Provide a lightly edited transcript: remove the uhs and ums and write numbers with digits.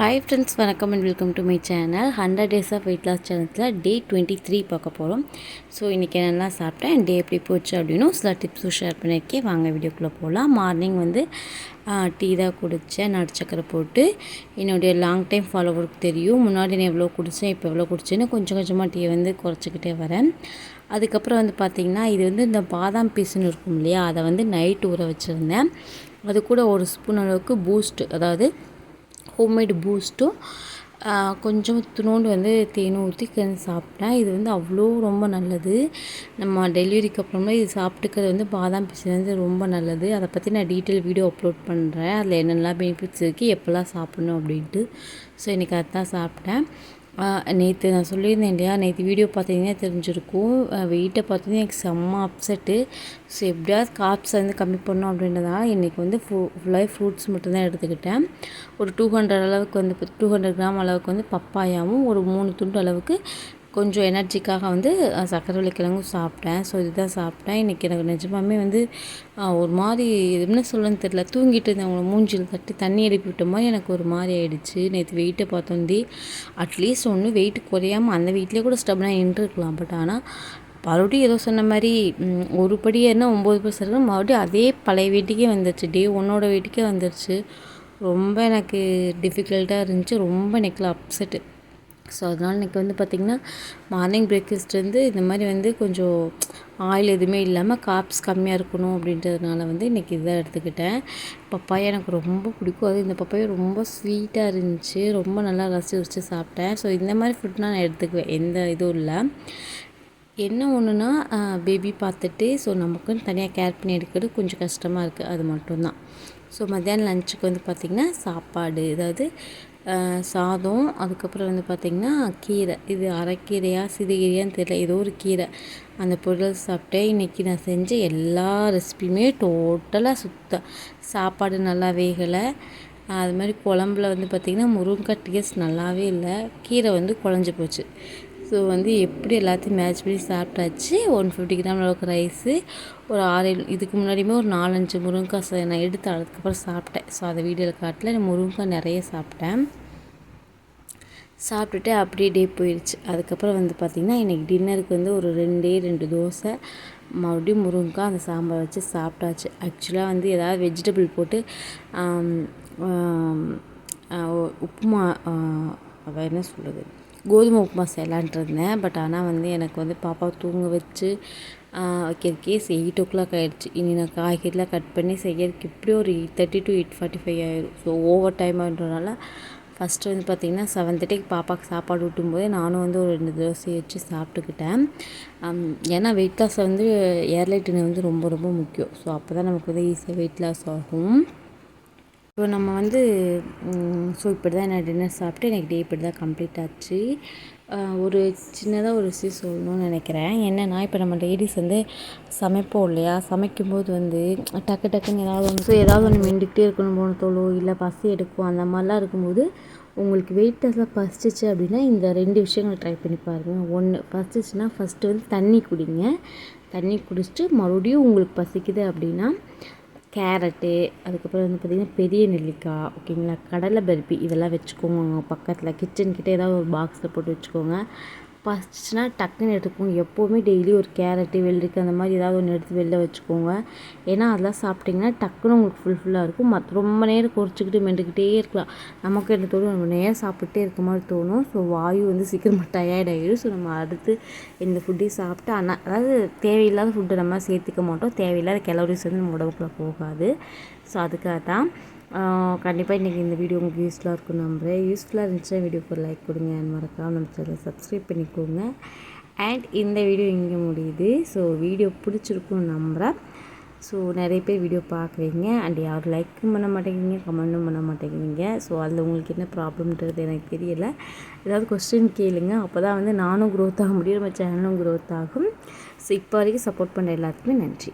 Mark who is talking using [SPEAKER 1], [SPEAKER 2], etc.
[SPEAKER 1] Hi friends, வணக்கம் and welcome to my channel. 100 days of weight loss சேனலில் day 23 பார்க்க போகிறோம். ஸோ இன்றைக்கி என்னெல்லாம் சாப்பிட்டேன், டே எப்படி போச்சு அப்படின்னு சில டிப்ஸும் ஷேர் பண்ணியிருக்கேன். வாங்க வீடியோக்குள்ளே போகலாம். மார்னிங் டீ தான் குடித்தேன், நாட்டு சக்கரை போட்டு. என்னுடைய லாங் டைம் ஃபாலோவருக்கு தெரியும், முன்னாடி நான் எவ்வளோ குடித்தேன், இப்போ எவ்வளோ குடிச்சேன்னு கொஞ்சம் கொஞ்சமாக டீயை குறைச்சிக்கிட்டே வரேன். அதுக்கப்புறம் பார்த்திங்கன்னா, இது இந்த பாதாம் பீஸுன்னு இருக்கும் இல்லையா, அதை நைட் ஊற வச்சுருந்தேன். அது கூட ஒரு ஸ்பூன் அளவுக்கு பூஸ்ட்டு, அதாவது ஹோம்மேடு பூஸ்ட்டும் கொஞ்சம் துணோண்டு தேனும் ஊற்றி சாப்பிட்டேன். இது அவ்வளோ ரொம்ப நல்லது. நம்ம டெலிவரிக்கு அப்புறமா இது சாப்பிட்டுக்கிறது பாதாம் பீஸ் ரொம்ப நல்லது. அதை பற்றி நான் டீட்டெயில் வீடியோ அப்லோட் பண்ணுறேன், அதில் என்னெல்லாம் பெனிஃபிட்ஸ் இருக்குது, எப்போல்லாம் சாப்பிட்ணும் அப்படின்ட்டு. ஸோ இன்றைக்கி அதுதான் சாப்பிட்டேன். நேற்று நான் சொல்லியிருந்தேன் இல்லையா, நேற்று வீடியோ பார்த்தீங்கன்னா தெரிஞ்சிருக்கும். வெயிட்டை பார்த்தீங்கன்னா எனக்கு செம்ம அப்செட்டு. ஸோ எப்படியாவது காப்ஸ் கம்மி பண்ணணும் அப்படின்றதுனால இன்றைக்கி ஃபுல்லாக ஃப்ரூட்ஸ் மட்டும்தான் எடுத்துக்கிட்டேன். ஒரு 200 அளவுக்கு 200 கிராம் அளவுக்கு பப்பாயாவும் ஒரு 3 துண்டு அளவுக்கு கொஞ்சம் எனர்ஜிக்காக சக்கரவள்ளி கிழங்கும் சாப்பிட்டேன். ஸோ இதுதான் சாப்பிட்டேன். இன்றைக்கி எனக்கு நிஜமாமே ஒரு மாதிரி என்ன சொல்லணும்னு தெரியல. தூங்கிட்டு இருந்தவங்களை மூஞ்சில் தட்டி தண்ணி எழுப்பி விட்ட மாதிரி எனக்கு ஒரு மாதிரி ஆகிடுச்சு. நேற்று வெயிட்டை பார்த்தோந்தி அட்லீஸ்ட் வெயிட் குறையாமல் அந்த வெயிட்லேயே கூட ஸ்டப்னாக நின்றுருக்கலாம். பட் ஆனால் மறுபடியும் ஏதோ சொன்ன மாதிரி ஒரு படி என்ன 9% மறுபடியும் அதே பழைய வெயிட்டுக்கே வந்துருச்சு. டே 1 வெயிட்டுக்கே வந்துருச்சு. ரொம்ப எனக்கு டிஃபிகல்ட்டாக இருந்துச்சு. ரொம்ப நெக்கில் அப்செட்டு. ஸோ அதனால் இன்றைக்கி பார்த்திங்கன்னா மார்னிங் பிரேக்ஃபாஸ்ட் இந்த மாதிரி கொஞ்சம் ஆயில் எதுவுமே இல்லாமல் காப்ஸ் கம்மியாக இருக்கணும் அப்படின்றதுனால இன்றைக்கி இதான் எடுத்துக்கிட்டேன். பப்பாயா எனக்கு ரொம்ப பிடிக்கும். அது இந்த பப்பாயா ரொம்ப ஸ்வீட்டாக இருந்துச்சு. ரொம்ப நல்லா ரசித்து சாப்பிட்டேன். ஸோ இந்த மாதிரி ஃபுட்னால் நான் எடுத்துக்குவேன், எந்த இதுவும் இல்லை. என்ன ஒன்றுனா பேபி பார்த்துட்டு ஸோ நமக்குன்னு தனியாக கேர் பண்ணி எடுக்கிறது கொஞ்சம் கஷ்டமாக இருக்குது, அது மட்டும்தான். ஸோ மத்தியானம் லஞ்சுக்கு பார்த்திங்கன்னா சாப்பாடு, அதாவது சாதம், அதுக்கப்புறம் பார்த்திங்கன்னா கீரை, இது அரைக்கீரையா சிறுகீரையான்னு தெரியல, ஏதோ ஒரு கீரை, அந்த பொருள் சாப்பிட்டேன். இன்றைக்கி நான் செஞ்ச எல்லா ரெசிபியுமே டோட்டலாக சாப்பாடு நல்லா வேகலை. அது மாதிரி குழம்புல பார்த்திங்கன்னா முருங்கைக்காய் டேஸ்ட் நல்லாவே இல்லை. கீரை குழஞ்சி போச்சு. ஸோ எப்படி எல்லாத்தையும் மேட்ச் பண்ணி சாப்பிட்டாச்சு. 150 கிராம் அளவுக்கு ரைஸு, ஒரு 6 இதுக்கு முன்னாடியுமே ஒரு 4-5 முருங்கைக்காய் நான் எடுத்து அதுக்கப்புறம் சாப்பிட்டேன். ஸோ அதை வீடியோவில் காட்டல. முருங்கைக்காய் நிறைய சாப்பிட்டேன். சாப்பிட்டுட்டு அப்படியே டே போயிடுச்சு. அதுக்கப்புறம் பார்த்திங்கன்னா இன்றைக்கி டின்னருக்கு ஒரு 2 தோசை, மறுபடியும் முருங்கைக்காய் அந்த சாம்பார் வச்சு சாப்பிட்டாச்சு. ஆக்சுவலாக ஏதாவது வெஜிடபிள் போட்டு உப்புமா, என்ன சொல்கிறது, கோதுமை உப்புமா செய்யலான்ட்டு இருந்தேன். பட் ஆனால் எனக்கு பாப்பாவை தூங்க வச்சு வைக்கிறதுக்கே 8 o'clock ஆகிடுச்சு. இனி நான் காய்கறிலாம் கட் பண்ணி செய்யறதுக்கு எப்படியும் ஒரு 8:30 to 8:45 ஆயிடும். ஸோ ஓவர் டைம் ஆகின்றனால ஃபஸ்ட்டு பார்த்திங்கன்னா 7:30 பாப்பாவுக்கு சாப்பாடு ஊட்டும்போதே நானும் ஒரு 2 தோசையை வச்சு சாப்பிட்டுக்கிட்டேன். ஏன்னா வெயிட் லாஸ் ஏர்லைட் டின்னர் ரொம்ப ரொம்ப முக்கியம். ஸோ அப்போ தான் நமக்கு ஈஸியாக வெயிட் லாஸ் ஆகும். இப்போ நம்ம ஸோ இப்படி தான் நான் டின்னர் சாப்பிட்டு எனக்கு டே இப்படி தான் கம்ப்ளீட் ஆச்சு. ஒரு சின்னதாக ஒரு விஷயம் சொல்லணும்னு நினைக்கிறேன். என்னென்னா, இப்போ நம்ம லேடிஸ் சமைப்போம் இல்லையா, சமைக்கும்போது டக்கு டக்குன்னு ஏதாவது ஒன்று மெண்டுக்கிட்டே இருக்கணும் போன தோலோ, இல்லை பசி எடுக்கும், அந்த மாதிரிலாம் இருக்கும்போது உங்களுக்கு வெயிட் லாஸாக பசிச்சிச்சு அப்படின்னா இந்த 2 விஷயங்களை ட்ரை பண்ணி பாருங்கள். ஒன்று, பசிச்சிச்சுன்னா ஃபஸ்ட்டு தண்ணி குடிங்க. தண்ணி குடிச்சிட்டு மறுபடியும் உங்களுக்கு பசிக்குது அப்படின்னா கேரட்டு, அதுக்கப்புறம் பார்த்திங்கன்னா பெரிய நெல்லிக்காய், ஓகேங்களா, கடலை பருப்பி, இதெல்லாம் வச்சுக்கோங்க பக்கத்தில். கிச்சன்கிட்ட ஏதாவது ஒரு பாக்ஸில் போட்டு வச்சுக்கோங்க. பசிச்சுன்னா டக்குன்னு எடுத்துக்கோங்க. எப்போவுமே டெய்லி ஒரு கேரட்டு, வெள்ளரிக்காய் அந்த மாதிரி ஏதாவது ஒன்று எடுத்து வெளில வச்சுக்கோங்க. ஏன்னா அதெல்லாம் சாப்பிட்டிங்கன்னா டக்குன்னு உங்களுக்கு ஃபுல்லாக இருக்கும். ரொம்ப நேரம் குறைச்சிக்கிட்டு மெண்டுக்கிட்டே இருக்கலாம். நமக்கு என்ன தோணும், நம்ம நேரம் சாப்பிட்டே இருக்க மாதிரி தோணும். ஸோ வாயு சீக்கிரமாக டயர்ட் ஆகிடும். ஸோ நம்ம அடுத்து இந்த ஃபுட்டையும் சாப்பிட்டு அதாவது தேவையில்லாத ஃபுட்டை நம்ம சேர்த்துக்க மாட்டோம். தேவையில்லாத கேலரிஸ் நம்ம உடம்புக்குள்ளே போகாது. ஸோ அதுக்காக தான் கண்டிப்பாக இன்றைக்கி இந்த வீடியோ உங்களுக்கு யூஸ்ஃபுல்லாக இருக்கும் நம்புகிறேன். யூஸ்ஃபுல்லாக இருந்துச்சுன்னா வீடியோக்கு ஒரு லைக் கொடுங்க. மறக்காமல் நம்ம சேனலை சப்ஸ்கிரைப் பண்ணிக்கோங்க. அண்ட் இந்த வீடியோ இங்கே முடியுது. ஸோ வீடியோ பிடிச்சிருக்குன்னு நம்புகிறேன். ஸோ நிறைய பேர் வீடியோ பார்க்குறீங்க அண்ட் யாரும் லைக்கும் பண்ண மாட்டேங்கிறீங்க, கமெண்ட்டும் பண்ண மாட்டேங்கிறீங்க. ஸோ அதில் உங்களுக்கு என்ன ப்ராப்ளம்ன்றது எனக்கு தெரியலை. ஏதாவது கொஸ்டின் கேளுங்க. அப்போ தான் நானும் க்ரோத் ஆக முடியும், நம்ம சேனலும் க்ரோத் ஆகும். ஸோ இப்போ வரைக்கும் சப்போர்ட் பண்ணுற எல்லாத்துக்குமே நன்றி.